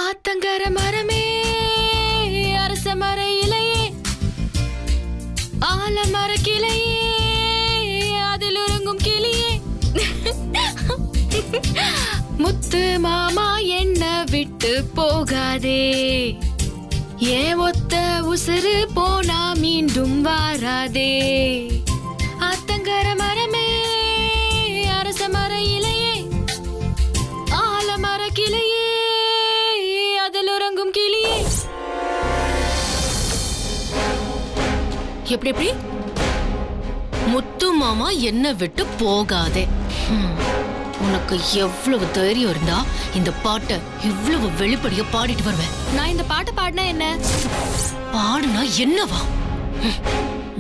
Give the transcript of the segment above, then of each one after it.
ஆத்தங்கர மரமே அரச மர இலையே ஆலமர கிளையே அதில் உறங்கும் கிளியே முத்து மாமா என்ன விட்டு போகாதே ஏன் ஒத்த உசுறு போனா மீண்டும் வாராதே ஆத்தங்கர மரமே அரச மர இலையே ஆலமர கிளையே அதில் உறங்கும் கிளியே. எப்படி எப்படி முத்து மாமா என்ன விட்டு போகாதே. உனக்கு எவ்வளவு தைரியம் இருந்தா இந்த பாட்டை இவ்வளவு வெளிப்படையா பாடிட்டு வருவேன். நான் இந்த பாட்டை பாடினா என்ன? பாடுனா என்னவா?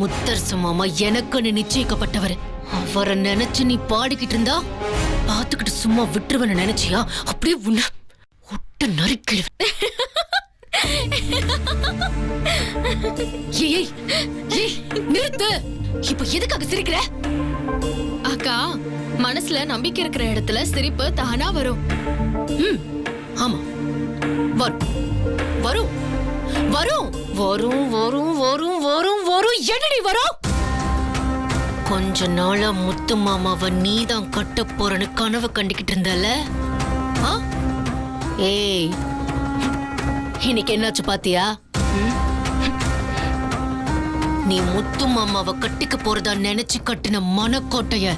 முத்தரசு மாமா எனக்குன்னு நிச்சயிக்கப்பட்டவர். அவரை நினைச்சு நீ பாடிக்கிட்டு இருந்தா பாத்துக்கிட்டு சும்மா விட்டுருவன்னு நினைச்சியா? அப்படியே உன்னை ஒட்ட நறுக்கிடுவேன். நிறுத்து. இப்ப எதுக்காக சிரிக்கிற? அக்கா, மனசுல நம்பிக்கை இருக்கிற இடத்துல சிரிப்பு தானா வரும். ஆமா, வரும் வரும் வரும் வரும் வரும் வரும் வரும் வரும். என்னடி வரும்? கொஞ்ச நாளா முத்து மாமாவை நீதான் கட்ட போறன்னு கனவு கண்டுகிட்டு இருந்தல. ஏய், இன்னைக்கு என்னாச்சு பாத்தியா? நீ முத்து மாமாவை கட்டிக்க போறதா நினைச்சு கட்டின மனக்கோட்டைய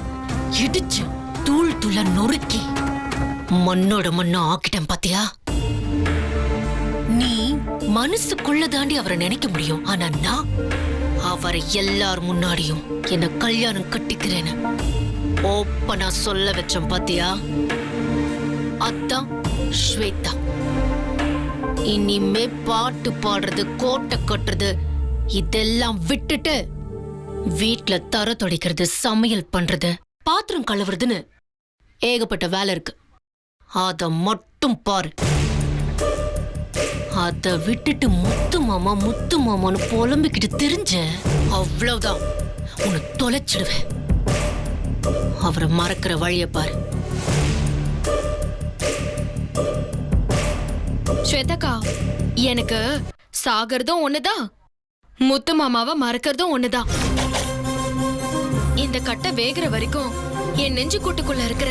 இடிச்சு தூள் தூள நொறுக்கி மண்ணோட மண்ண ஆக்கிட்டேன் பாத்தியா? நீ மனசுக்குள்ள தாண்டி அவரை நினைக்க முடியும். ஆனா நான் அவரை எல்லார் முன்னாடியும் என்ன கல்யாணம் கட்டிக்கிறேன்னு ஓப்பனா சொல்ல வச்சேன் பாத்தியா? அதான் ஸ்வேதா. இனிமே பாட்டு பாடுறது, கோட்டை கட்டுறது இதெல்லாம் விட்டுட்டு வீட்ல தர தொடைக்கிறது, சமையல் பண்றது, பாத்திரம் கழுவுறதுன்னு ஏகப்பட்ட வேலை இருக்கு. அத மட்டும் பாரு. அத விட்டுட்டு முத்து மாமா முத்து மாமான்னு புலம்பிக்கிட்டு தெரிஞ்ச அவ்வளவுதான், உன்னை தொலைச்சிடுவேன். அவரை மறக்கிற வழிய பாரு. ஸ்வேதக்கா, எனக்கு சாகிறதும் ஒண்ணுதான், முத்து மாமாவை மறக்கிறதும் ஒண்ணுதான். இந்த கட்டை வேகிற வரைக்கும் என் நெஞ்சு கூட்டுக்குள்ள இருக்கிற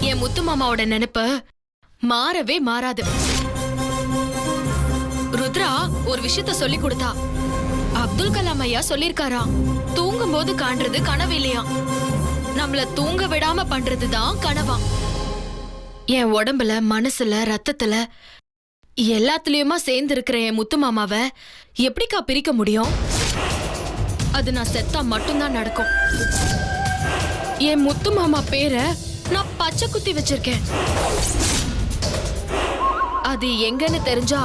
என் முத்து மாமாவோட நினைப்பு மாறவே மாறாது. ருத்ரா ஒரு விஷயத்த சொல்லி கொடுத்தா. அப்துல் கலாம் ஐயா சொல்லிருக்காரா, தூங்கும் போது காண்றது கனவு இல்லையா, நம்மள தூங்க விடாம பண்றதுதான் கனவா. என் உடம்புல, மனசுல, ரத்தத்துல எல்லாத்துலயுமா சேர்ந்து இருக்கிற என் முத்து மாமாவை எப்படிக்கா பிரிக்க முடியும்? அது நான் செத்தா மட்டும்தான் நடக்கும். என் முத்து மாமா பேரை நான் பச்சை குத்தி வச்சிருக்கேன். அது எங்கன்னு தெரிஞ்சா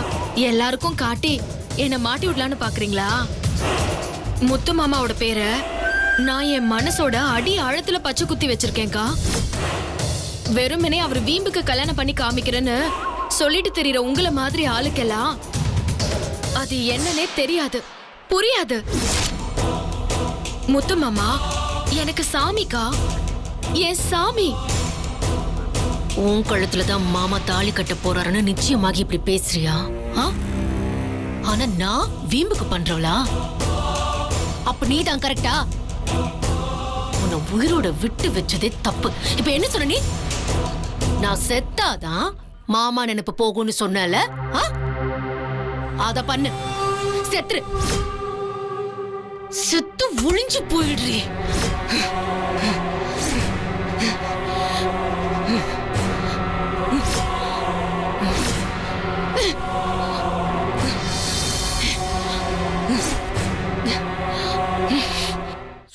எல்லாருக்கும் காட்டி என்ன மாட்டி விடலான்னு பாக்குறீங்களா? முத்து மாமாவோட பேரை நான் என் மனசோட அடி ஆழத்துல பச்சை குத்தி வச்சிருக்கேன்க்கா. வெறுமனே அவர் வீம்புக்கு கல்யாணம் பண்ணி காமிக்கிறேன்னு சொல்லிட்டு தெரியற உங்களை மாதிரி ஆளுக்கெல்லாம் அது என்னன்னே தெரியாது, புரியாது. முத்து மாமா எனக்கு சாமிக்கா, என் சாமி. உன் கழுத்துலதான் மாமா தாலி கட்ட போறாருன்னு நிச்சயமாகி இப்படி பேசுறியா? ஆனா நான் வீம்புக்கு பண்றவளா? அப்ப நீதான் கரெக்டா? உன்னை உயிரோட விட்டு வச்சதே தப்பு. இப்ப என்ன சொன்ன நீ? நான் செத்தாதான் மாமா நினைப்பு போகும்னு சொன்னல, அத பண்ணு. செத்துரு, செத்து ஒளிஞ்சு போயிடுறே.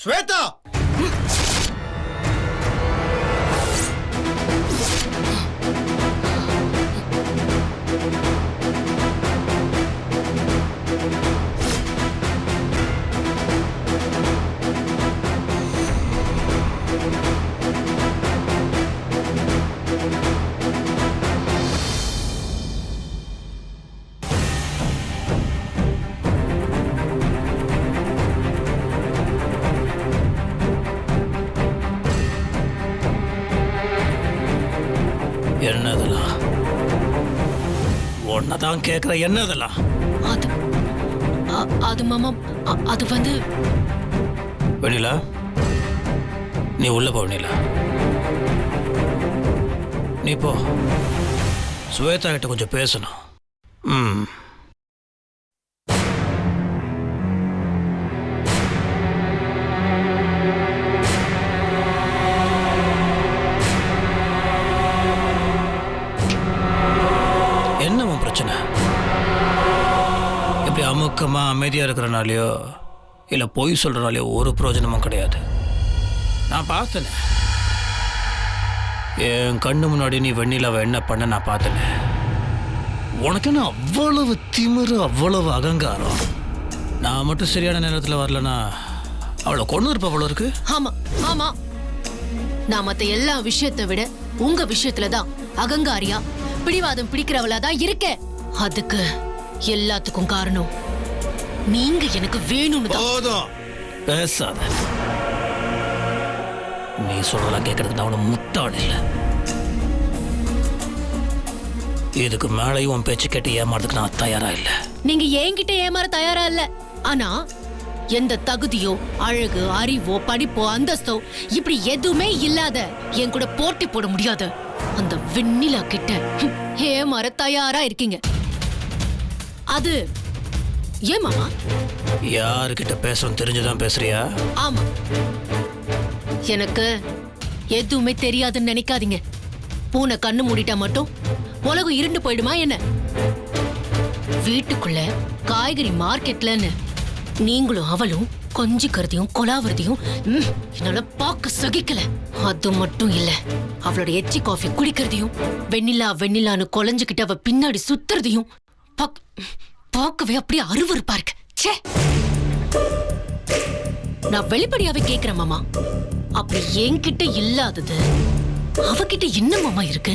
ஸ்வேதா, ஒன்னதான் கேட்குற என்ன இதெல்லாம்? அது அது மாமா, அது வந்து வெண்ணிலா, நீ உள்ள போ. வெண்ணிலா, நீ போ. ஸ்வேதா கிட்ட கொஞ்சம் பேசணும். என்ன உன் பிரச்சனை? இப்படி அமுக்கமா அமைதியா இருக்கிறனாலையோ இல்ல பொய் சொல்றனாலையோ ஒரு பிரயோஜனமும் கிடையாது. நான் பார்த்தேன், என் கண்ணு முன்னாடி நீ வெண்ணிலாவை என்ன பண்ண நான் பார்த்தேன். உனக்கு என்ன அவ்வளவு திமிரு, அவ்வளவு அகங்காரம்? நான் மட்டும் சரியான நேரத்தில் வரலன்னா அவளை கொண்டு இருப்ப அவ்வளோ இருக்கு. ஆமா ஆமா, நான் மத்த எல்லா விஷயத்தை விட உங்க விஷயத்துலதான் அகங்காரியா பிடிவாதம் பிடிக்கிறவளா தான் இருக்கேன். அதுக்கு எல்லாத்துக்கும் காரணம் நீங்க எனக்கு வேணும்னு. போதும் பேசாத. நீ சொல்றதெல்லாம் கேட்கறதுக்கு நான் அவனை முட்டாள் இல்லை. இதுக்கு மேலேயும் உன் பேச்சு கேட்டு ஏமாறதுக்கு நான் தயாரா இல்லை. நீங்க என்கிட்ட ஏமாற தயாரா இல்ல. ஆனா எந்த தகுதியோ அழகு அறிவோ படிப்போ அந்தஸ்தோ இப்படி எதுவுமே இல்லாத என் கூட போட்டி போட முடியாது அந்த வெண்ணிலா கிட்ட ஏமாற தயாரா இருக்கீங்க. அது ஏன் மாமா? யாருக்கிட்ட பேசணும் தெரிஞ்சுதான் பேசுறியா? ஆமா, எனக்கு எதுவுமே தெரியாதுன்னு நினைக்காதீங்க. பூனை கண்ணு மூடிட்டா மட்டும் உலகம் இருண்டு போயிடுமா என்ன? வீட்டுக்குள்ள காய்கறி மார்க்கெட்லன்னு நீங்களும் அவளும் கொஞ்சிக்கிறதையும் கொலாவறதையும் என்னால பார்க்க சகிக்கல. அது மட்டும் இல்ல, அவளோட எச்சி காஃபி குடிக்கிறதையும் வெண்ணிலா வெண்ணிலான்னு கொலைஞ்சுக்கிட்டு அவ பின்னாடி சுத்துறதையும் பார்க்கவே அப்படியே அருவருப்பா இருக்கு. ச்சே, நான் வெளிப்படையாவே கேக்குறேன் மாமா, அப்படி என்கிட்ட இல்லாதது அவகிட்ட என்ன மாமா இருக்கு?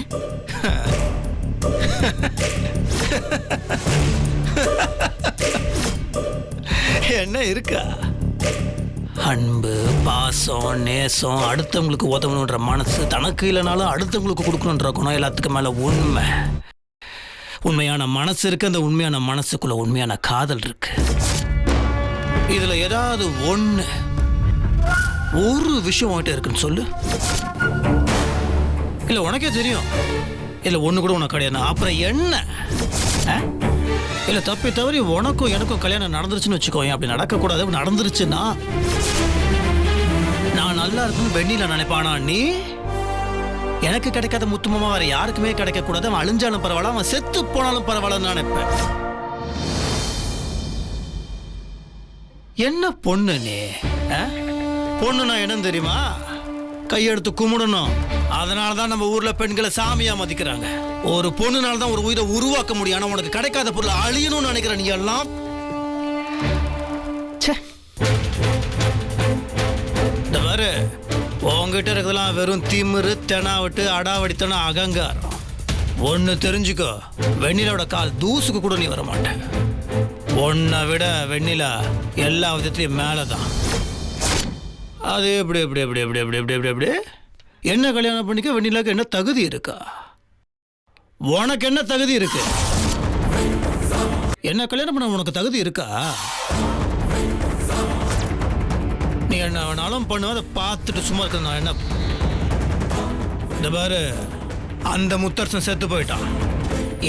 என்ன இருக்கா? அன்பு, பாசம், நேசம், அடுத்தவங்களுக்கு உதவணுன்ற மனசு, தனக்கு இல்லைனாலும் அடுத்தவங்களுக்கு கொடுக்கணுன்ற குணம், எல்லாத்துக்கு மேல உண்மை. உண்மையான மனசு இருக்கு. அந்த உண்மையான மனசுக்குள்ள உண்மையான காதல் இருக்கு. இதுல ஏதாவது ஒரு விஷயம் உன்கிட்ட இருக்குன்னு சொல்லு. இல்ல உனக்கே தெரியும் இல்ல ஒண்ணு கூட உனக்கு கிடையாது. அப்புறம் என்ன? இல்ல தப்பி தவறி உனக்கும் எனக்கும் கல்யாணம் நடந்துருச்சுன்னு வச்சுக்கோ. அப்படி நடக்கக்கூடாது. நடந்துருச்சுன்னா நான் நல்லா இருக்குன்னு வெண்ணிலா நினைப்பானா? நீ எனக்கு கிடைக்காத முத்துமமா வேற யாருக்குமே கிடைக்க கூடாது. அவன் அழிஞ்சாலும் பரவாயில்ல, அவன் செத்து போனாலும் பரவாயில்லன்னு நினைப்பேன். என்ன பொண்ணு நீ? பொண்ணுனா என்னன்னு தெரியுமா? கையெடுத்து கும்பிடணும். அதனாலதான் நம்ம ஊர்ல பெண்களை சாமியா மதிக்கிறாங்க. ஒரு பொண்ணுனால்தான் ஒரு உயிரை உருவாக்க முடியும். ஆனா உனக்கு கிடைக்காத பொருள் அழியணும்னு நினைக்கிற நீ எல்லாம் இந்த மாதிரி உங்ககிட்ட இருக்கிறதெல்லாம் வெறும் திமிரு, தெனாவட்டு, அடாவடித்தனம், அகங்காரம். ஒன்னு தெரிஞ்சுக்கோ, வெண்ணிலாவோட கால் தூசுக்கு கூட நீ வர மாட்டேன். உன்னை விட வெண்ணிலா எல்லா விதத்திலையும் மேலதான். அது எப்படி எப்படி எப்படி எப்படி எப்படி எப்படி எப்படி எப்படி என்ன கல்யாணம் பண்ணிக்க வெண்ணிலாவுக்கு என்ன தகுதி இருக்கா? உனக்கு என்ன தகுதி இருக்கு? என்ன கல்யாணம் பண்ண உனக்கு தகுதி இருக்கா? நீ என்ன வேணாலும் பண்ணுவ, அதை பார்த்துட்டு சும்மா இருக்க. நான் என்ன இந்த பாரு, அந்த முத்தரசன் செத்து போயிட்டான்.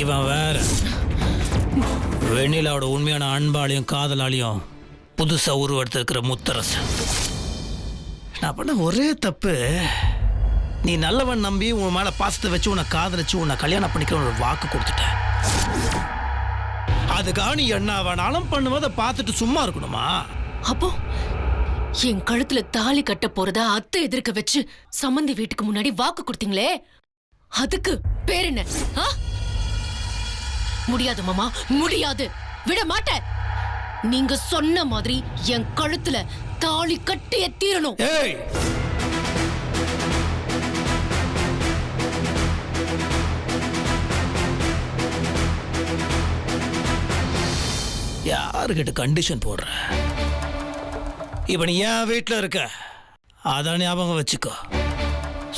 இவன் வேற. வெண்ணிலாவோட உண்மையான அன்பாலையும் காதலாலையும் புதுசா உருவெடுத்திருக்கிற முத்தரசன். நான் பண்ண ஒரே தப்பு, நீ நல்லவன் நம்பி உன் மேல பாசத்தை வச்சு உன்னை காதலிச்சு உன்னை கல்யாணம் பண்ணிக்கிற ஒரு வாக்கு கொடுத்துட்டேன். அதுக்காக நீ என்ன வேணாலும் பண்ணுவதை பார்த்துட்டு சும்மா இருக்கணுமா? அப்போ என் கழுத்துல தாலி கட்ட போறதா அத்தை எதிர்க்க வச்சு சம்மந்தி வீட்டுக்கு முன்னாடி வாக்கு கொடுத்தீங்களே, அதுக்கு பேர் என்ன? முடியாது மாமா, முடியாது, விட மாட்டேன். நீங்க சொன்ன மாதிரி என் கழுத்துல தாலி கட்டியே தீரணும். யாருக்கிட்ட கண்டிஷன் போடுற? இப்ப நீ என் வீட்டுல இருக்க, அதான் ஞாபகம் வச்சுக்கோ.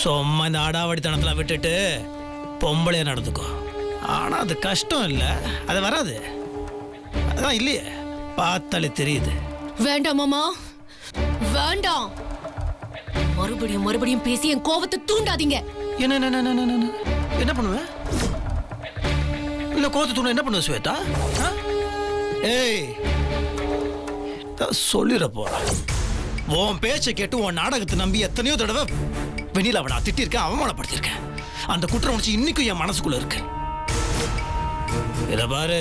சும்மா இந்த அடாவடித்தனத்துல விட்டுட்டு பொம்பளைய நடந்துக்கோ. ஆனா அது கஷ்டம் இல்ல, அது வராது. அதான் இல்லையே, பார்த்தாலே தெரியுது. வேண்டாம் மாமா, வேண்டாம். மறுபடியும் மறுபடியும் பேசி என் கோவத்தை தூண்டாதீங்க. என்ன என்ன என்ன என்ன என்ன என்ன பண்ணுவேன்? இல்ல கோத்து தூண என்ன பண்ணுவ ஸ்வேதா? ஏய், சொல்லிட போறேன். உன் பேச்சை கேட்டு உன் நாடகத்தை நம்பி எத்தனையோ தடவை வெண்ணிலாவை நான் திட்டிருக்கேன், அவமானப்படுத்திருக்கேன். அந்த குற்றம் உணர்ச்சி இன்னைக்கும் என் மனசுக்குள்ள இருக்கு. இத பாரு,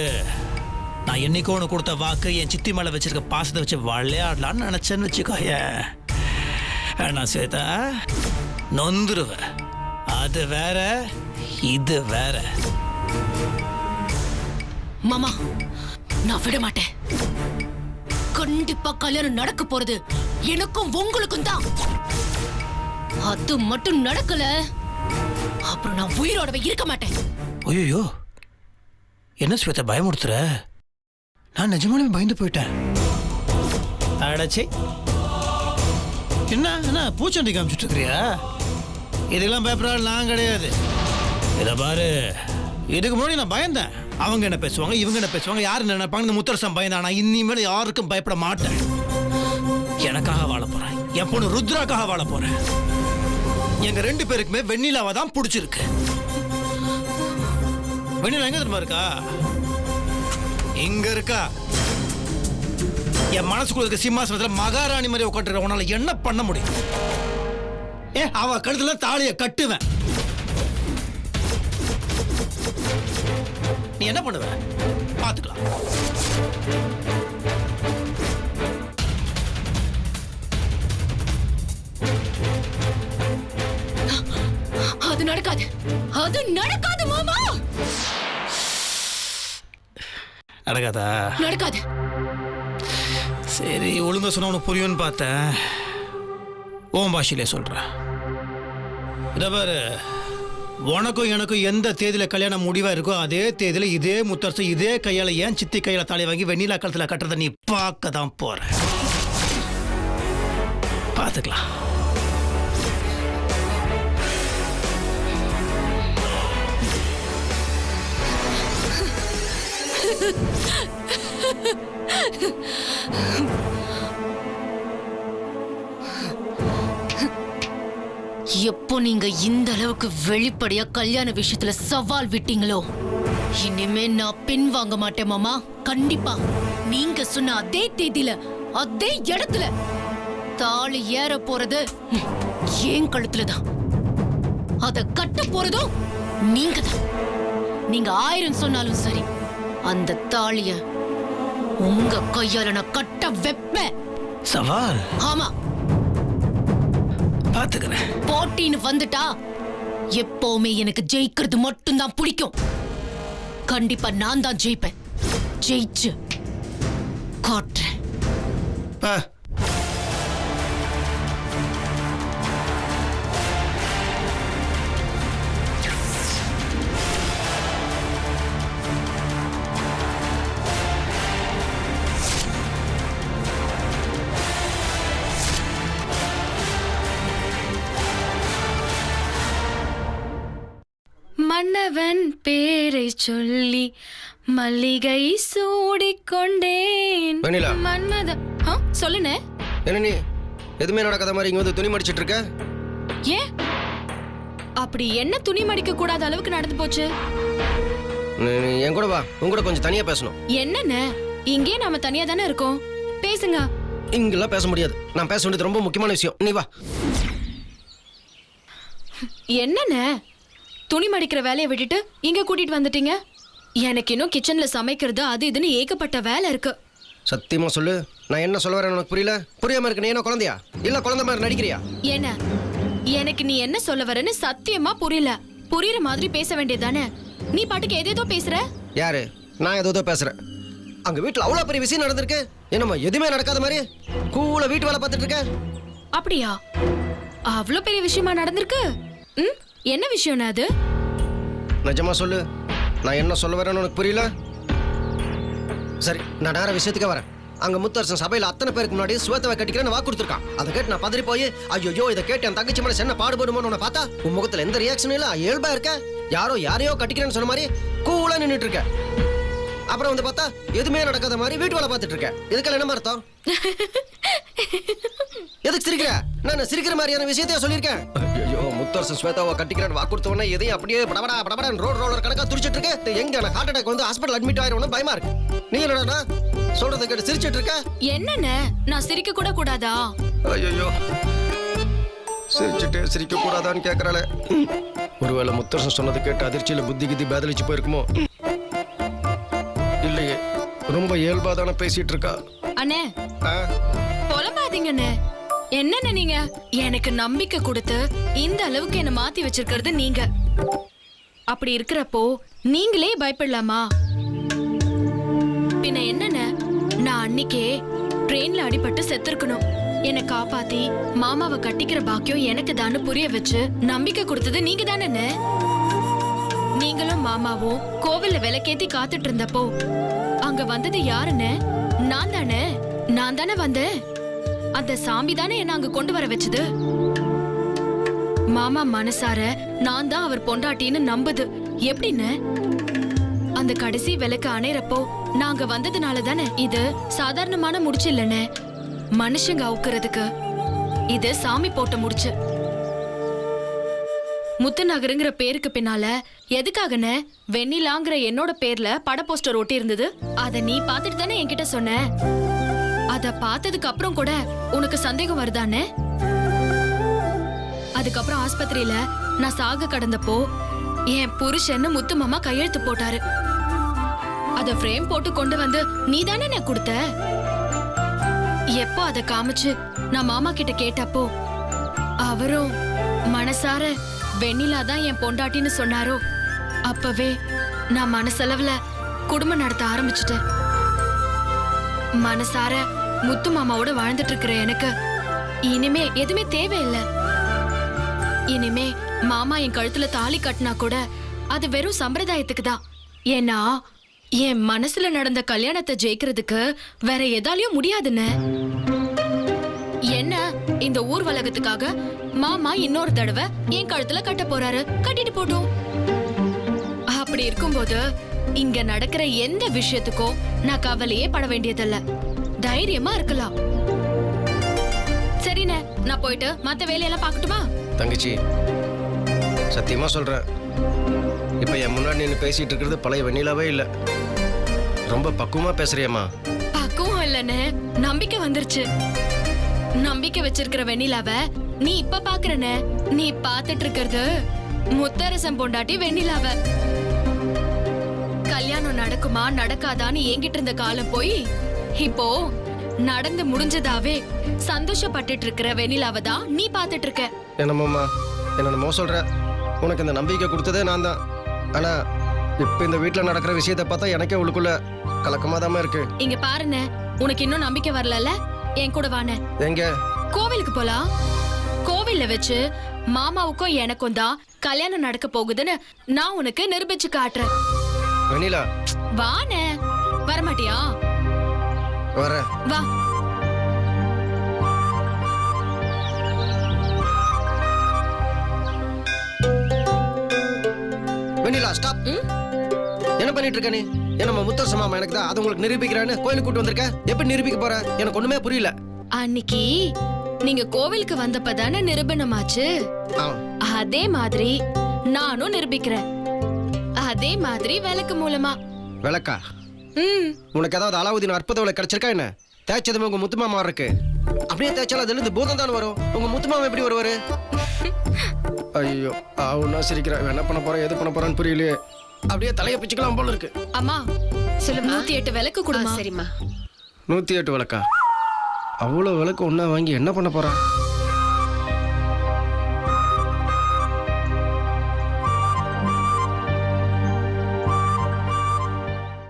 நான் என்னைக்கோ ஒன்று கொடுத்த வாக்கு, என் சித்தி மேல வச்சிருக்க பாசத்தை வச்சு விளையாடலான்னு நினைச்சேன்னு வச்சுக்கோய. நான் ஸ்வேதா நொந்துருவேன். அது வேற, இது வேற. மாமா, நான் விட மாட்டேன். கண்டிப்பா கல்யாணம் நடக்க போறது எனக்கும் உங்களுக்கும் தான். அது மட்டும் நடக்கல, அப்புறம் நான் உயிரோடவே இருக்க மாட்டேன். ஐயோ, என்ன ஸ்வேதா பயமுறுத்துற? நான் நிஜமாலுமே பயந்து போயிட்டேன். அடச்சே, என்ன என்ன பூச்சண்டி காமிச்சிட்டு இருக்கிறியா? இதெல்லாம் பயப்படாது, நான் கிடையாது. இதை பாரு, இதுக்கு முன்னாடி நான் பயந்தேன். அவங்க என்ன பேசுவாங்க, இவங்க என்ன பேசுவாங்க, யாரு என்ன நினைப்பாங்க, முத்தரசம் பயந்தான். நான் இனிமேல் யாருக்கும் பயப்பட மாட்டேன். எனக்காக வாழ போறேன், என் பொண்ணு ருத்ராக்காக வாழ போறேன். எங்க 2 பேருக்குமே வெண்ணிலாவை தான் பிடிச்சிருக்கு. வெண்ணிலா எங்க தெரியுமா இருக்கா? இங்க இருக்கா. என் மனசுக்குள்ள இருக்க சிம்மாசனத்துல மகாராணி மாதிரி உட்காந்துருக்க. உன்னால என்ன பண்ண முடியும்? அவ கழுத்துல தாலியை கட்டுவேன். நீ என்ன பண்ணுவ? பாத்துக்கலாம். அது நடக்காது, அது நடக்காது மாமா. நடக்காதா? நடக்காது. சரி, ஒழுங்கா சொன்ன உனக்கு புரியும்னு பார்த்தேன். ஓம் பாஷையிலே சொல்றேன். இத பாரு, உனக்கும் எனக்கும் எந்த தேதியில கல்யாணம் முடிவா இருக்கோ அதே தேதியில இதே முத்தரசு இதே கையால ஏன் சித்தி கையால தாலி வாங்கி வெண்ணிலா கழுத்துல கட்டுறத நீ பார்க்க தான் போற. பார்த்துக்கலாம். எப்போ நீங்க இந்த அளவுக்கு வெளிப்படையா கல்யாண விஷயத்துல சவால் விட்டீங்களோ, இனிமே நான் பின் வாங்க மாட்டேன் மாமா. கண்டிப்பா நீங்க சொன்ன அதே தேதியில அதே இடத்துல தாலி ஏற போறது ஏன் கழுத்துல தான். அத கட்ட போறதும் நீங்க தான். நீங்க 1000 சொன்னாலும் சரி, அந்த தாலிய உங்க கையால நான் கட்ட வைப்பேன். சவால்? ஆமா, பாத்துக்கிறேன். போட்டின்னு வந்துட்டா எப்பவுமே எனக்கு ஜெயிக்கிறது மட்டும்தான் பிடிக்கும். கண்டிப்பா நான் தான் ஜெயிப்பேன். ஜெயிச்சு காட்டுறேன். மன்னவன் பேரை சொல்லி மல்லிகை சூடிக்கொண்டேன். வெண்ணிலா, மன்மத சொல்லுனே. என்ன நீ எதுவுமே நடக்காத மாதிரி இங்க வந்து துணி மடிச்சிட்டு இருக்க? ஏன் அப்படி என்ன துணி மடிக்க கூடாத அளவுக்கு நடந்து போச்சு? நீ என் கூட வா, உன் கூட கொஞ்சம் தனியா பேசணும். என்னன்னு? இங்கே நாம தனியா தானே இருக்கோம், பேசுங்க. இங்கெல்லாம் பேச முடியாது, நான் பேச வேண்டியது ரொம்ப முக்கியமான விஷயம். நீ வா. என்னன்னு? துணி மடிக்கிற வேலையை விட்டுட்டு இங்க கூட்டிட்டு வந்துட்டீங்க? எனக்கு இன்னும் கிச்சன்ல சமைக்கிறது அது இதுன்னு ஏகப்பட்ட வேலை இருக்கு. சத்தியமா சொல்லு, நான் என்ன சொல்ல வரேன்னு உனக்கு புரியல? புரியாம இருக்கு. நீ என்ன குழந்தையா இல்ல குழந்தை மாதிரி நடிக்கிறியா? என்ன? எனக்கு நீ என்ன சொல்ல வரேன்னு சத்தியமா புரியல. புரியுற மாதிரி பேச வேண்டியதானே? நீ பாட்டுக்கு ஏதேதோ பேசுற. யாரு? நான் ஏதோ பேசுறேன். அங்க வீட்டுல அவ்வளவு பெரிய விஷயம் நடந்திருக்கு, என்னமா எதுவுமே நடக்காத மாதிரி கூல வீட்டு வேலை பார்த்துட்டு இருக்க? அப்படியா? அவ்வளவு பெரிய விஷயமா நடந்திருக்கு? என்ன விஷயம் அது? நிஜமா சொல்லு, நான் என்ன சொல்ல வரேன்னு உனக்கு புரியல? சரி, நான் நேர விஷயத்துக்கு வரேன். அங்க முத்தரசன் சபையில அத்தனை பேருக்கு முன்னாடி சுவேதாவை கட்டிக்கிறேன்னு வாக்கு கொடுத்துருக்கான். அதை கேட்டு நான் பதறி போய் ஐயோ இதை கேட்டு என் தங்கச்சி மேல என்ன பாடுபடுமோன்னு உன்னை பார்த்தா உன் முகத்துல எந்த ரியாக்ஷனும் இல்ல, இயல்பா இருக்க. யாரோ யாரையோ கட்டிக்கிறேன்னு சொன்ன மாதிரி கூலா நின்னுட்டு இருக்க. அப்புறம் வந்து பார்த்தா எதுவுமே நடக்காத மாதிரி வீட்டு வேலை பார்த்துட்டு இருக்க. இதுக்கெல்லாம் என்ன அர்த்தம்? எதுக்கு சிரிக்கிற? நான் சிரிக்கிற மாதிரியான விஷயத்தையும் சொல்லியிருக்கேன். ஐயோ, முத்தரசன் ஸ்வேதாவை கட்டிக்கிறேன்னு வாக்கு கொடுத்தவொடனே எதையும் அப்படியே படபடா படபடான்னு ரோலர் கணக்கா துடிச்சிட்டு இருக்கு. எங்க நான் ஹார்ட் அட்டாக் வந்து ஹாஸ்பிட்டல் அட்மிட் ஆயிரும் பயமா இருக்கு. நீ என்னடா சொல்றதை கேட்டு சிரிச்சிட்டு இருக்க? என்னன்னு நான் சிரிக்க கூட கூடாதா? ஐயோ, சிரிச்சுட்டு சிரிக்க கூடாதான்னு கேட்கறாளே. ஒருவேளை முத்தரசன் சொன்னதை கேட்டு அதிர்ச்சியில புத்தி கித்தி பேதலிச்சு போயிருக்குமோ? இல்லையே, ரொம்ப இயல்பாதான பேசிட்டு இருக்கா. அண்ணே புலம்பாதீங்கண்ணே. என்னன்னு நீங்க எனக்கு நம்பிக்கை கொடுத்து இந்த அளவுக்கு என்ன மாத்தி வச்சிருக்கிறது நீங்க. அப்படி இருக்கிறப்போ நீங்களே பயப்படலாமா? பின்ன என்னன்னு நான் அன்னைக்கே ட்ரெயின்ல அடிபட்டு செத்துருக்கணும். என்னை காப்பாத்தி மாமாவை கட்டிக்கிற பாக்கியம் எனக்கு தானு புரிய வச்சு நம்பிக்கை கொடுத்தது நீங்க தானே. நீங்களும் மாமாவும் கோவில்ல விளக்கேத்தி காத்துட்டு இருந்தப்போ அங்க வந்தது யாருன்னு? நான் தானே. நான் தானே வந்தேன். அந்த சாமி தானே என்ன அங்க கொண்டு வர வச்சது. மாமா மனசார நான் தான் அவர் பொண்டாட்டின்னு நம்புது. எப்படின்னு? அந்த கடைசி விளக்கு அணையறப்போ நாங்க வந்ததுனால தானே. இது சாதாரணமான முடிச்சு இல்லன்னு மனுஷங்க அவுக்கிறதுக்கு இது சாமி போட்ட முடிச்சு. முத்துநகருங்கிற பேருக்கு பின்னால எதுக்காகன்னு வெண்ணிலாங்கிற என்னோட பேர்ல பட போஸ்டர் ஒட்டி இருந்தது. அத நீ பாத்துட்டு தானே என்கிட்ட சொன்ன. அத பார்த்ததுக்கு அப்புறம் கூட உனக்கு சந்தேகம் வருதானே? அதுக்கப்புறம் ஆஸ்பத்திரியில நான் சாக கடந்தப்போ என் புருஷன்னு முத்து மாமா கையெழுத்து போட்டாரு. அத ஃப்ரேம் போட்டு கொண்டு வந்து நீ தானே நான் கொடுத்த. எப்போ அத காமிச்சு நான் மாமா கிட்ட கேட்டப்போ அவரும் மனசார வெண்ணிலா தான் என் பொண்டாட்டின்னு சொன்னாரோ அப்பவே நான் மனசளவுல குடும்பம் நடத்த ஆரம்பிச்சிட்டேன். மனசார முத்து மாமாவோட வாழ்ந்துட்டு இருக்கிற எனக்கு இனிமே எதுவுமே தேவையில்லை. இனிமே மாமா என் கழுத்துல தாலி கட்டினா கூட அது வெறும் சம்பிரதாயத்துக்கு தான். ஏன்னா என் மனசுல நடந்த கல்யாணத்தை ஜெயிக்கிறதுக்கு வேற எதாலையும் முடியாதுன்னு. என்ன இந்த ஊர் வலகத்துக்காக மாமா இன்னொரு தடவை என் கழுத்துல கட்ட போறாரு. கட்டிட்டு போட்டும். அப்படி இருக்கும்போது இங்க நடக்கிற எந்த விஷயத்துக்கும் நான் கவலையே பட வேண்டியதில்ல. தைரியமா இருக்கலாம். சரிண்ணே, நான் போயிட்டு மத்த வேலையெல்லாம் பார்க்கட்டுமா? தங்கச்சி, சத்தியமா சொல்றேன், இப்ப என் முன்னாடி நின்று பேசிட்டு இருக்கிறது பழைய வெண்ணிலாவே இல்ல. ரொம்ப பக்குவமா பேசுறியம்மா. பக்குவம் இல்லன்னு நம்பிக்கை வந்துருச்சு. நம்பிக்கை வச்சிருக்கிற வெண்ணிலாவ நீ இப்ப பாக்குறனே. நீ பாத்துட்டு இருக்கிறது முத்தரசன் பொண்டாட்டி வெண்ணிலாவ. கல்யாணம் நடக்குமா நடக்காதான்னு என்கிட்ட இருந்த காலம் போய் இப்போ நடந்து முடிஞ்சதாவே சந்தோஷப்பட்டுட்டு இருக்கிற வெண்ணிலாவ தான் நீ பாத்துட்டு இருக்க. என்னம்மா என்னமோ சொல்ற? உனக்கு இந்த நம்பிக்கை கொடுத்ததே நான் தான். ஆனா இப்ப இந்த வீட்டுல நடக்கிற விஷயத்தை பார்த்தா எனக்கே உள்ளுக்குள்ள கலக்கமா தான் இருக்கு. இங்க பாருண்ணே, உனக்கு இன்னும் நம்பிக்கை வரல. என் கூட வானே. எங்க? கோவிலுக்கு போலாம். கோவில்ல வச்சு மாமாவுக்கும் எனக்கும் தான் கல்யாணம் நடக்க போகுதுன்னு நான் உனக்கு நிரூபிச்சு காட்டுறேன். வெண்ணிலா, வானே. வரமாட்டியா? வர. வா. வெண்ணிலா, ஸ்டாப். என்ன பண்ணிட்டு இருக்க நீ? என்னம்மா முத்தரசன் மாமா எனக்கு தான் அது உங்களுக்கு நிரூபிக்கிறான்னு கோயிலுக்கு கூட்டு வந்திருக்க. எப்படி நிரூபிக்க போற? எனக்கு ஒண்ணுமே புரியல. அன்னைக்கு நீங்க கோவிலுக்கு வந்தப்பதானே நிரூபணமாச்சு. அதே மாதிரி நானும் நிரூபிக்கிறேன். அதே மாதிரி விளக்கு மூலமா. விளக்கா? உனக்கு ஏதாவது அலாவுதீன் அற்புத விளக்கு கிடைச்சிருக்கா என்ன? தேய்ச்சதுமே உங்க முத்து மாமா இருக்கு. அப்படியே தேய்ச்சாலும் அதுல இருந்து பூதம் தான் வரும். உங்க முத்து மாமா எப்படி வருவாரு? ஐயோ, அவனா சிரிக்கிறேன். என்ன பண்ண போறேன் எது பண்ண போறான்னு புரியலையே. அப்படியே தலைய பிச்சுக்கலாம் போல இருக்கு. அம்மா சில 108 விளக்கு கொடுமா. சரிம்மா. 108 விளக்கா? அவ்வளவு விளக்கு ஒன்னா வாங்கி என்ன பண்ண போறான்?